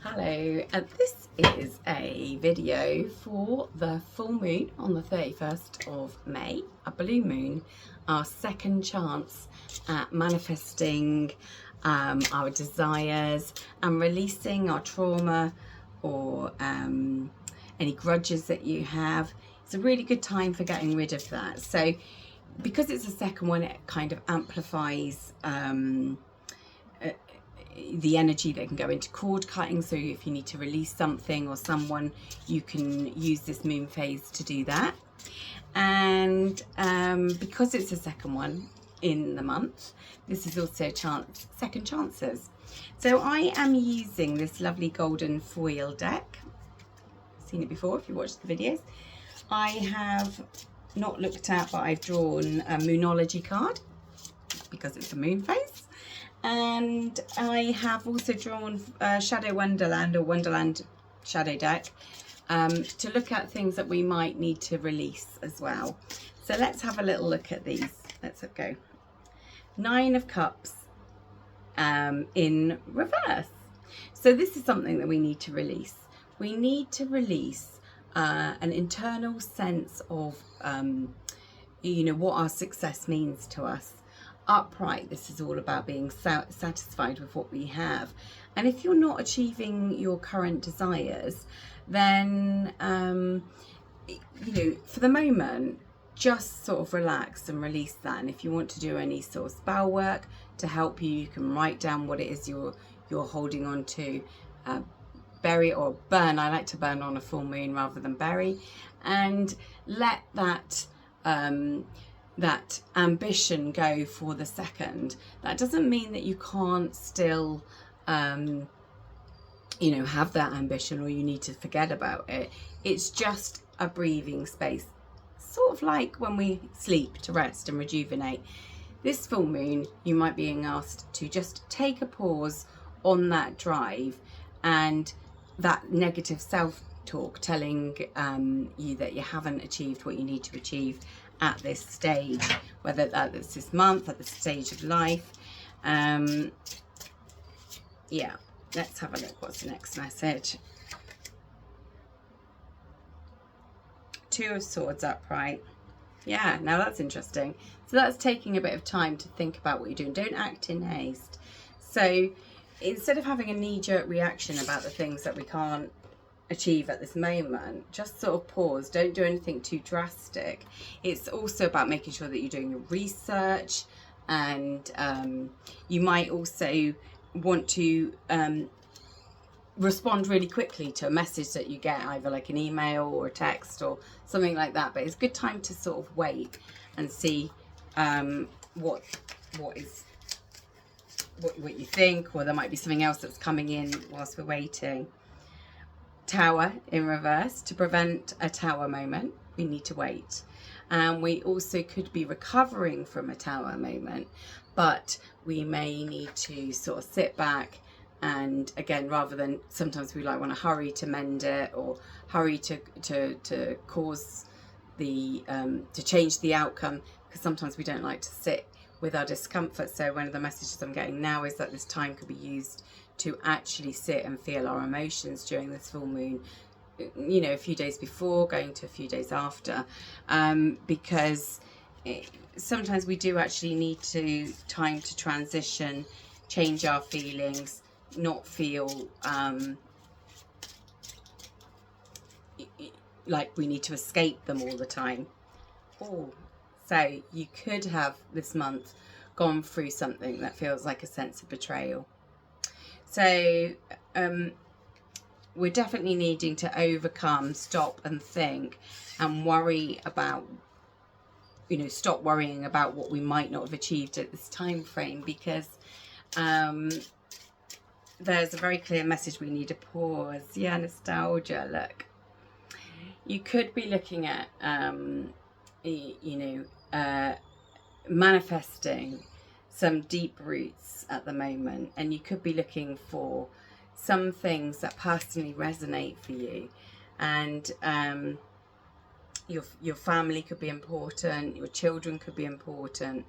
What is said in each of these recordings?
Hello, and this is a video for the full moon on the 31st of May, a blue moon, our second chance at manifesting our desires and releasing our trauma or any grudges that you have. It's a really good time for getting rid of that. So because it's a second one, it kind of amplifies the energy that can go into cord cutting. So if you need to release something or someone, you can use this moon phase to do that. And because it's a second one in the month, this is also a chance, second chances. So I am using this lovely golden foil deck. Seen it before if you watched the videos. I have not looked at, but I've drawn a Moonology card because it's a moon phase. And I have also drawn Shadow Wonderland or Wonderland Shadow deck to look at things that we might need to release as well. So let's have a little look at these. Let's go. 9 of Cups in reverse. So this is something that we need to release. We need to release an internal sense of, what our success means to us. Upright, this is all about being satisfied with what we have. And if you're not achieving your current desires, then for the moment, just sort of relax and release that. And if you want to do any sort of spell work to help you, you can write down what it is you're holding on to. Bury or burn. I like to burn on a full moon rather than bury, and let that that ambition go for the second. That doesn't mean that you can't still have that ambition or you need to forget about it. It's just a breathing space, sort of like when we sleep to rest and rejuvenate. This full moon, you might be being asked to just take a pause on that drive and that negative self-talk telling you that you haven't achieved what you need to achieve at this stage, whether that's this month, at this stage of life. Yeah, let's have a look. What's the next message? 2 of Swords upright. Yeah, now that's interesting. So that's taking a bit of time to think about what you're doing. Don't act in haste. So instead of having a knee-jerk reaction about the things that we can't achieve at this moment, just sort of pause. Don't do anything too drastic. It's also about making sure that you're doing your research, and you might also want to respond really quickly to a message that you get, either like an email or a text or something like that. But it's a good time to sort of wait and see what you think, or there might be something else that's coming in whilst we're waiting. Tower in reverse. To prevent a tower moment, we need to wait. And we also could be recovering from a tower moment, but we may need to sort of sit back and, again, rather than, sometimes we want to hurry to mend it or hurry to cause the to change the outcome, because sometimes we don't like to sit with our discomfort. So one of the messages I'm getting now is that this time could be used to actually sit and feel our emotions during this full moon, a few days before, going to a few days after, because sometimes we do actually need time to transition, change our feelings, not feel like we need to escape them all the time. So you could have this month gone through something that feels like a sense of betrayal. So we're definitely needing to overcome, stop and think and worry about, stop worrying about what we might not have achieved at this time frame, because there's a very clear message. We need to pause. Yeah, nostalgia. Look, you could be looking at, manifesting some deep roots at the moment, and you could be looking for some things that personally resonate for you, and your family could be important, your children could be important,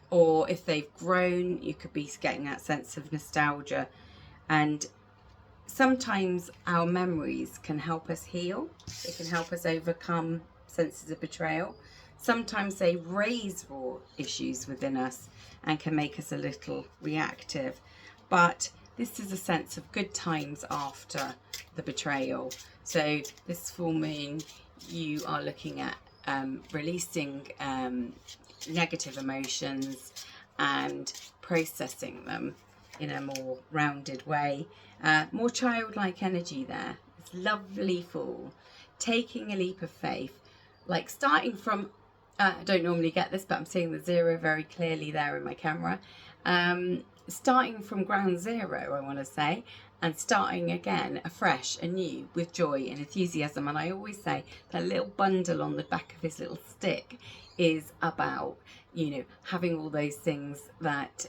or if they've grown, you could be getting that sense of nostalgia. And sometimes our memories can help us heal. They can help us overcome senses of betrayal. Sometimes they raise raw issues within us and can make us a little reactive. But this is a sense of good times after the betrayal. So this full moon, you are looking at releasing negative emotions and processing them in a more rounded way. More childlike energy there. It's lovely full. Taking a leap of faith, like starting from, I don't normally get this, but I'm seeing the 0 very clearly there in my camera. Starting from ground zero, I want to say, and starting again afresh, anew, with joy and enthusiasm. And I always say that little bundle on the back of his little stick is about, you know, having all those things that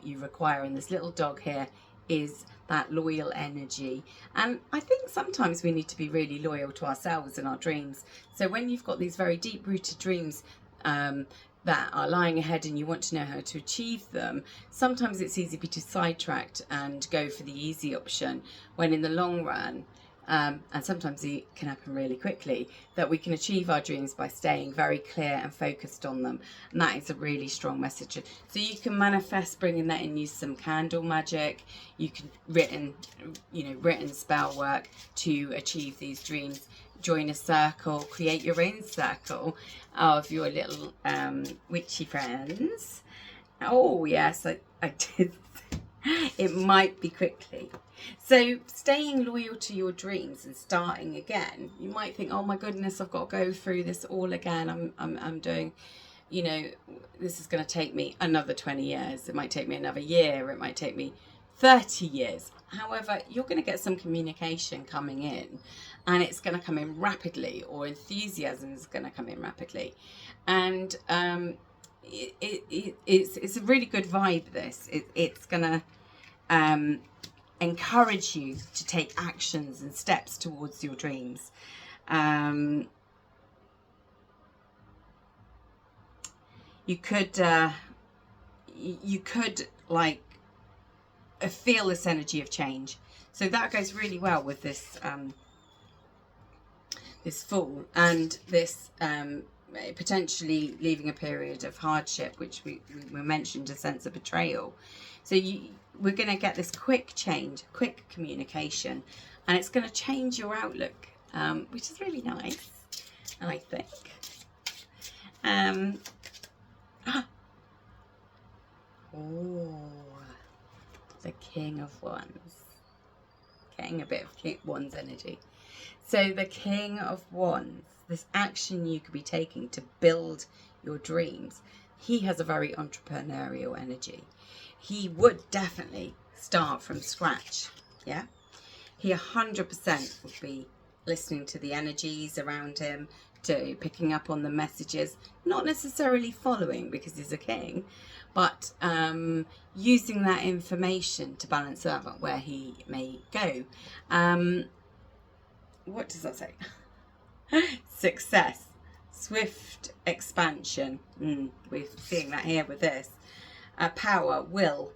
you require. And this little dog here is that loyal energy. And I think sometimes we need to be really loyal to ourselves and our dreams. So when you've got these very deep rooted dreams that are lying ahead and you want to know how to achieve them, sometimes it's easy to be sidetracked and go for the easy option, when in the long run, and sometimes it can happen really quickly, that we can achieve our dreams by staying very clear and focused on them. And that is a really strong message. So you can manifest bringing that in, use some candle magic, you can written spell work to achieve these dreams. Join a circle, create your own circle of your little witchy friends. Oh yes, I did. It might be quickly. So staying loyal to your dreams and starting again. You might think, oh my goodness, I've got to go through this all again. I'm doing, you know, this is going to take me another 20 years. It might take me another year. It might take me 30 years. However, you're going to get some communication coming in, and it's going to come in rapidly, or enthusiasm is going to come in rapidly. And it's a really good vibe, this. It's going to encourage you to take actions and steps towards your dreams. You could like feel this energy of change. So that goes really well with this this full, and this potentially leaving a period of hardship, which we mentioned, a sense of betrayal. So we're going to get this quick change, quick communication, and it's going to change your outlook, which is really nice, I think. Oh, the King of Wands. Getting a bit of Wands energy. So the King of Wands, this action you could be taking to build your dreams, he has a very entrepreneurial energy. He would definitely start from scratch, yeah? He 100% would be listening to the energies around him, to picking up on the messages, not necessarily following because he's a king, but using that information to balance out where he may go. What does that say? Success, swift expansion. We're seeing that here with this. Power, will,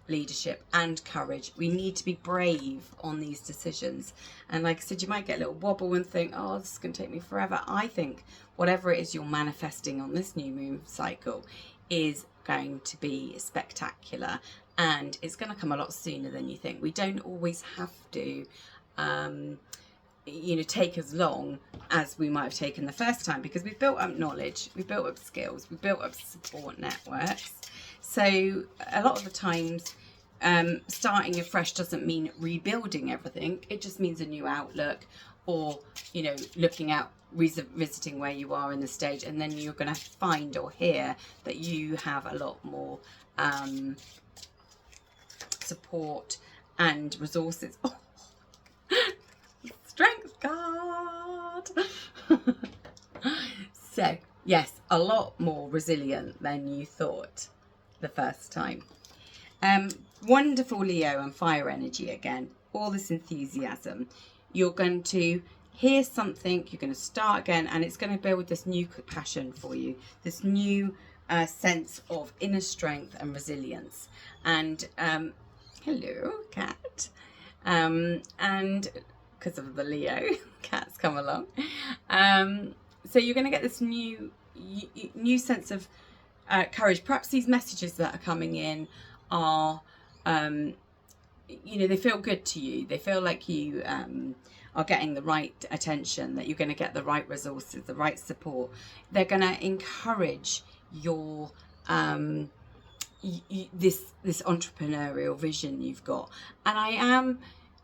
leadership and courage. We need to be brave on these decisions. And like I said, you might get a little wobble and think, oh, this is going to take me forever. I think whatever it is you're manifesting on this new moon cycle is going to be spectacular, and it's going to come a lot sooner than you think. We don't always have to take as long as we might have taken the first time, because we've built up knowledge, we've built up skills, we've built up support networks. So a lot of the times starting afresh doesn't mean rebuilding everything. It just means a new outlook, or looking at revisiting where you are in the stage, and then you're going to find or hear that you have a lot more support and resources. Oh, strength card. So yes, a lot more resilient than you thought the first time. Wonderful Leo and fire energy again, all this enthusiasm. You're going to hear something, you're going to start again, and it's going to build this new passion for you, this new sense of inner strength and resilience. And hello, cat. and because of the Leo, cats come along. So you're going to get this new sense of courage. Perhaps these messages that are coming in are, they feel good to you. They feel like you are getting the right attention, that you're going to get the right resources, the right support. They're going to encourage your this entrepreneurial vision you've got. And I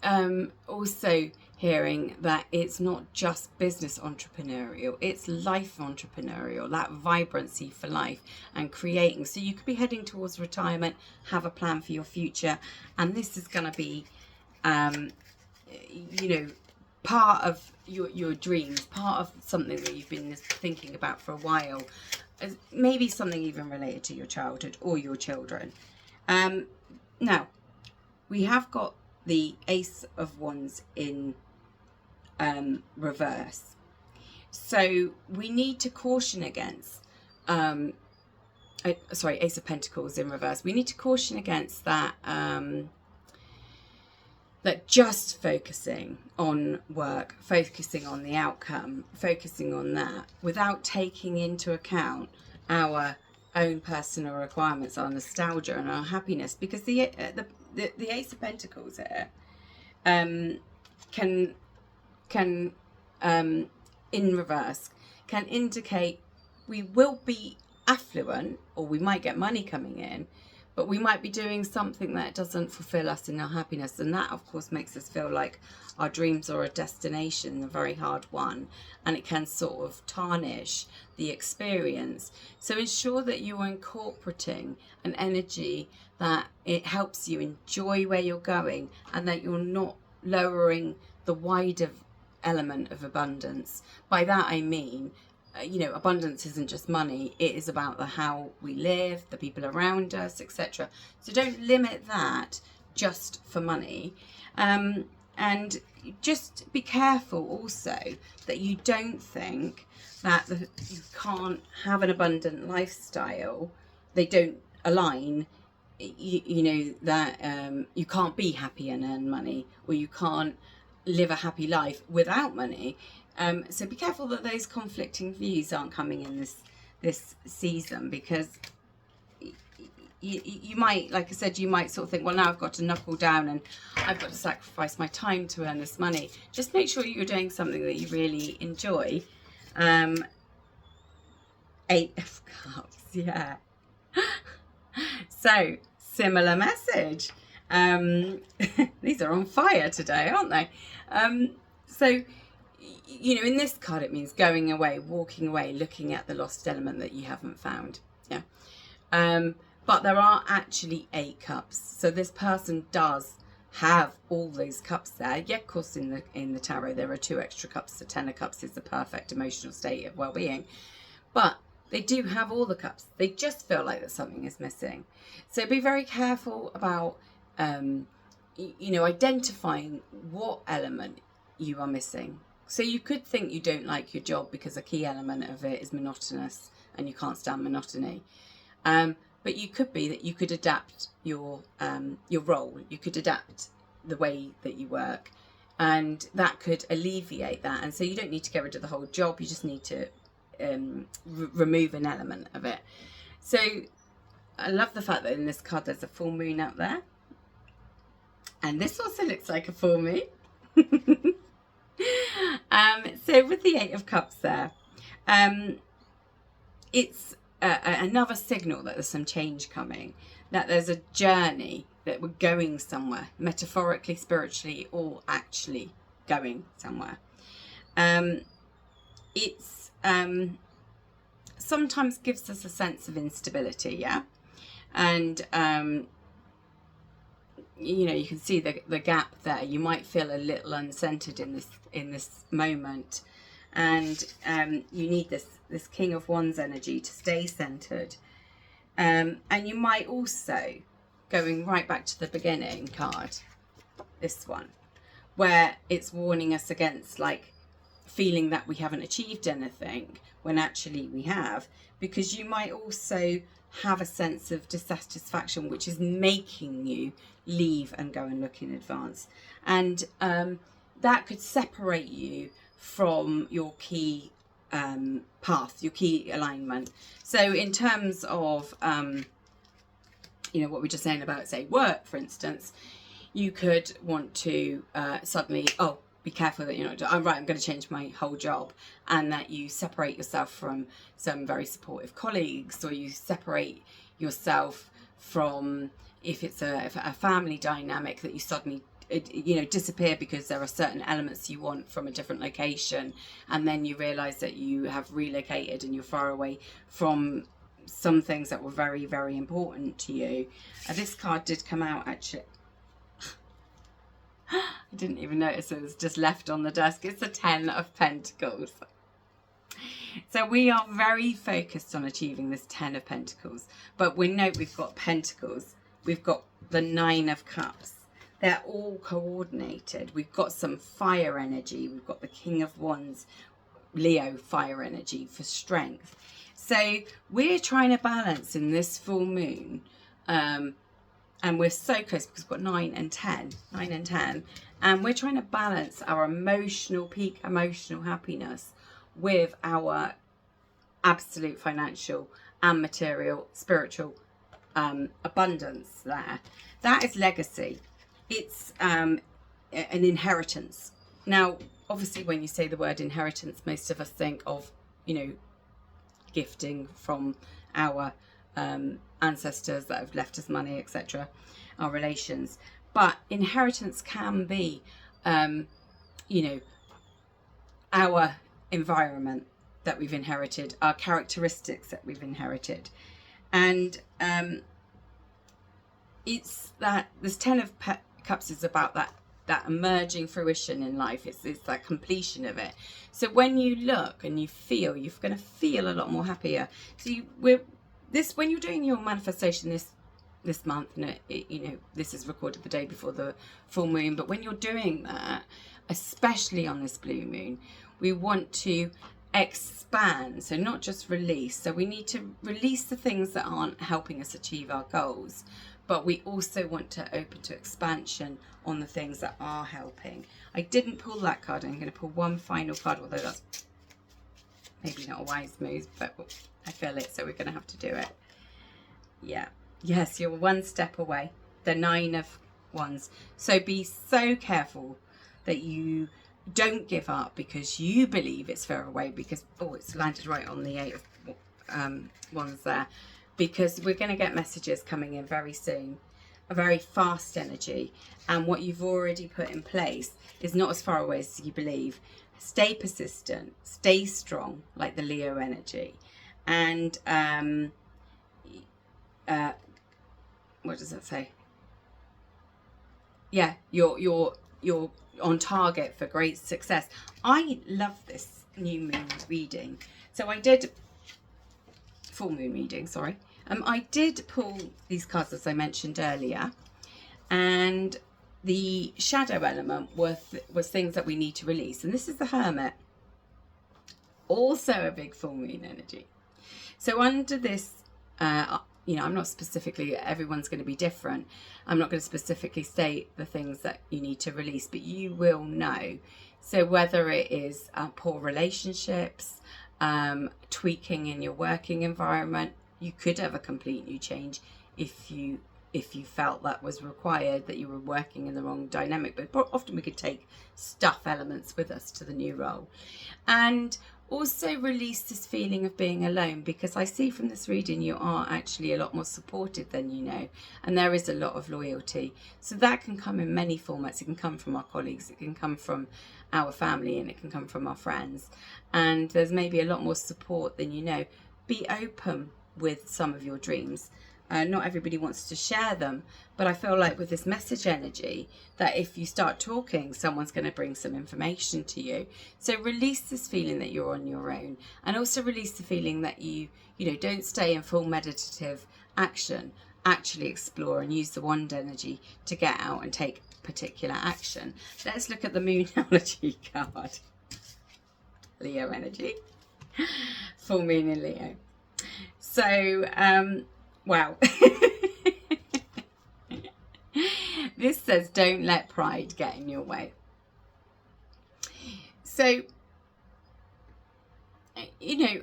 am also hearing that it's not just business entrepreneurial, it's life entrepreneurial, that vibrancy for life and creating. So you could be heading towards retirement, have a plan for your future, and this is going to be part of your dreams, part of something that you've been thinking about for a while, maybe something even related to your childhood or your children. Now we have got the Ace of Wands in reverse, so we need to caution against Ace of Pentacles in reverse. We need to caution against that that just focusing on work, focusing on the outcome, focusing on that without taking into account our own personal requirements, our nostalgia and our happiness, because the Ace of Pentacles here can in reverse can indicate we will be affluent, or we might get money coming in, but we might be doing something that doesn't fulfill us in our happiness, and that of course makes us feel like our dreams are a destination, a very hard one, and it can sort of tarnish the experience. So ensure that you are incorporating an energy that it helps you enjoy where you're going, and that you're not lowering the wider element of abundance. By that I mean, abundance isn't just money, it is about the how we live, the people around us, etc. So don't limit that just for money, and just be careful also that you don't think that you can't have an abundant lifestyle. They don't align. That you can't be happy and earn money, or you can't live a happy life without money. So be careful that those conflicting views aren't coming in this season, because you might, like I said, you might sort of think, well, now I've got to knuckle down and I've got to sacrifice my time to earn this money. Just make sure you're doing something that you really enjoy. 8 of Cups, yeah. So, similar message. These are on fire today, aren't they? So, in this card, it means going away, walking away, looking at the lost element that you haven't found. Yeah. But there are actually 8 cups. So this person does have all those cups there. Yeah, of course, in the tarot, there are 2 extra cups. So 10 of Cups is the perfect emotional state of well-being. But they do have all the cups. They just feel like that something is missing. So be very careful about, identifying what element you are missing. So you could think you don't like your job because a key element of it is monotonous and you can't stand monotony. But you could be that you could adapt your role. You could adapt the way that you work, and that could alleviate that. And so you don't need to get rid of the whole job. You just need to remove an element of it. So I love the fact that in this card there's a full moon up there, and this also looks like a full moon. So with the 8 of Cups there, it's another signal that there's some change coming, that there's a journey, that we're going somewhere, metaphorically, spiritually, or actually going somewhere. It's sometimes gives us a sense of instability, yeah, and you can see the gap there. You might feel a little uncentered in this moment, and you need this King of Wands energy to stay centered. And you might also, going right back to the beginning card, this one, where it's warning us against like feeling that we haven't achieved anything when actually we have, because you might also have a sense of dissatisfaction, which is making you leave and go and look in advance. And that could separate you from your key path, your key alignment. So in terms of, you know, what we're just saying about, say, work, for instance, you could want to suddenly, oh, be careful that you're not, I'm going to change my whole job, and that you separate yourself from some very supportive colleagues, or you separate yourself from, if it's a family dynamic, that you suddenly, you know, disappear because there are certain elements you want from a different location, and then you realize that you have relocated and you're far away from some things that were very, very important to you. This card did come out, actually. I didn't even notice it was just left on the desk. It's the 10 of Pentacles. So we are very focused on achieving this 10 of Pentacles. But we know we've got Pentacles. We've got the 9 of Cups. They're all coordinated. We've got some fire energy. We've got the King of Wands, Leo fire energy for strength. So we're trying to balance in this full moon, and we're so close because we've got 9 and 10, and we're trying to balance our emotional, peak emotional happiness with our absolute financial and material, spiritual abundance there. That is legacy. It's an inheritance. Now, obviously, when you say the word inheritance, most of us think of, you know, gifting from our ancestors that have left us money, etc., our relations. But inheritance can be, you know, our environment that we've inherited, our characteristics that we've inherited. And it's that this 10 of Cups is about that emerging fruition in life. It's that completion of it. So when you look and you feel, you're going to feel a lot more happier. So when you're doing your manifestation this month, and you know, this is recorded the day before the full moon, but when you're doing that, especially on this blue moon, we want to expand, so not just release. So we need to release the things that aren't helping us achieve our goals, but we also want to open to expansion on the things that are helping. I didn't pull that card. I'm going to pull one final card, although that's maybe not a wise move, but I feel it, so we're going to have to do it. Yeah. Yes, you're one step away. The 9 of Wands. So be so careful that you don't give up because you believe it's far away, because, oh, it's landed right on the 8 of Wands there. Because we're going to get messages coming in very soon, a very fast energy, and what you've already put in place is not as far away as you believe. Stay persistent, stay strong, like the Leo energy, and what does that say? Yeah, you're on target for great success. I love this new moon reading. So I did full moon reading, sorry. I did pull these cards, as I mentioned earlier, and the shadow element was things that we need to release. And this is the Hermit, also a big full moon energy. So under this, you know, I'm not specifically, everyone's going to be different. I'm not going to specifically state the things that you need to release, but you will know. So whether it is poor relationships, tweaking in your working environment, you could have a complete new change if you felt that was required, that you were working in the wrong dynamic. But often we could take stuff elements with us to the new role. And also release this feeling of being alone, because I see from this reading you are actually a lot more supported than you know, and there is a lot of loyalty. So that can come in many formats. It can come from our colleagues, it can come from our family, and it can come from our friends. And there's maybe a lot more support than you know. Be open with some of your dreams. Not everybody wants to share them, but I feel like with this message energy that if you start talking, someone's going to bring some information to you. So release this feeling that you're on your own, and also release the feeling that you know, don't stay in full meditative action. Actually explore and use the wand energy to get out and take particular action. Let's look at the Moonology card. Leo energy. Full moon in Leo. So Wow. This says, don't let pride get in your way. So, you know,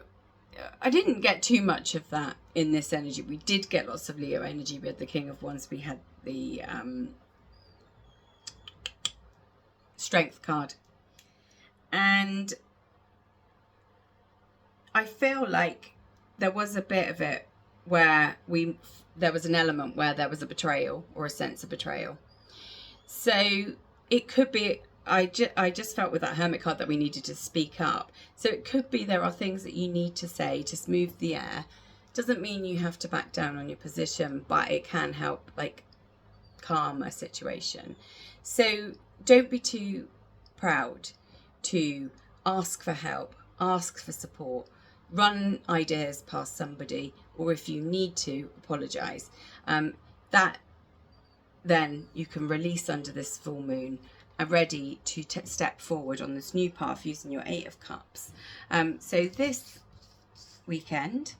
I didn't get too much of that in this energy. We did get lots of Leo energy. We had the King of Wands. We had the Strength card. And I feel like there was a bit of it where there was an element where there was a betrayal or a sense of betrayal. So it could be, I just felt with that Hermit card that we needed to speak up. So it could be there are things that you need to say to smooth the air. Doesn't mean you have to back down on your position, but it can help like calm a situation. So don't be too proud to ask for help, ask for support, run ideas past somebody, or if you need to, apologize. That then you can release under this full moon and ready to step forward on this new path using your 8 of Cups. So this weekend,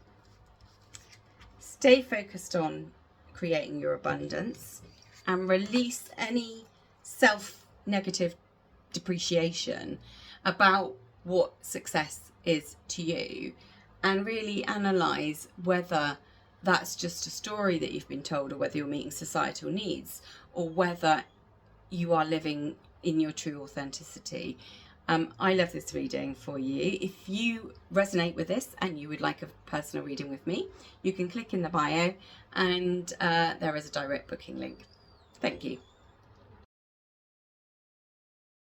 stay focused on creating your abundance and release any self-negative depreciation about what success is to you, and really analyze whether that's just a story that you've been told, or whether you're meeting societal needs, or whether you are living in your true authenticity. I love this reading for you. If you resonate with this and you would like a personal reading with me, you can click in the bio and there is a direct booking link. Thank you.